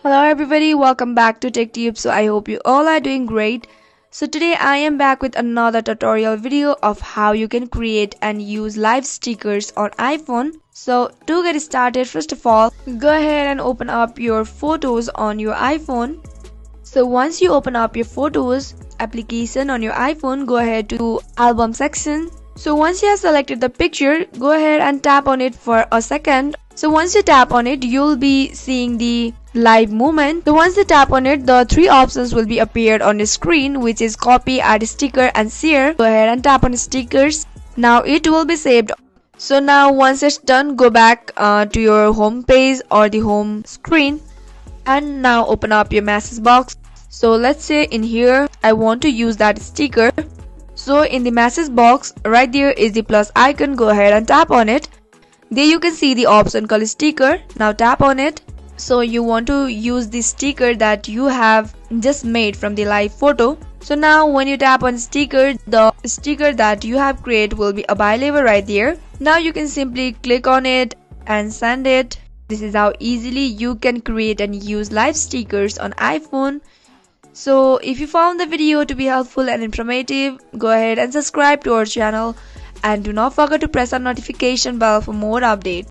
Hello everybody, welcome back to TechTube. So I hope you all are doing great. So today I am back with another tutorial video of how you can create and use live stickers on iPhone. So to get started, first of all, go ahead and open up your photos on your iPhone. So once you open up your photos application on your iPhone, go ahead to album section. So once you have selected the picture, go ahead and tap on it for a second. So once you tap on it, you'll be seeing the live movement. So once you tap on it, the three options will be appeared on the screen, which is copy, add sticker and share. Go ahead and tap on stickers. Now it will be saved. So now once it's done, go back to your home page or the home screen and now open up your message box. So let's say in here I want to use that sticker. So in the message box right there is the plus icon. Go ahead and tap on it. There you can see the option called sticker. Now tap on it. So you want to use the sticker that you have just made from the live photo. So now when you tap on sticker, the sticker that you have created will be available right there. Now you can simply click on it and send it. This is how easily you can create and use live stickers on iPhone. So if you found the video to be helpful and informative, go ahead and subscribe to our channel and do not forget to press on notification bell for more updates.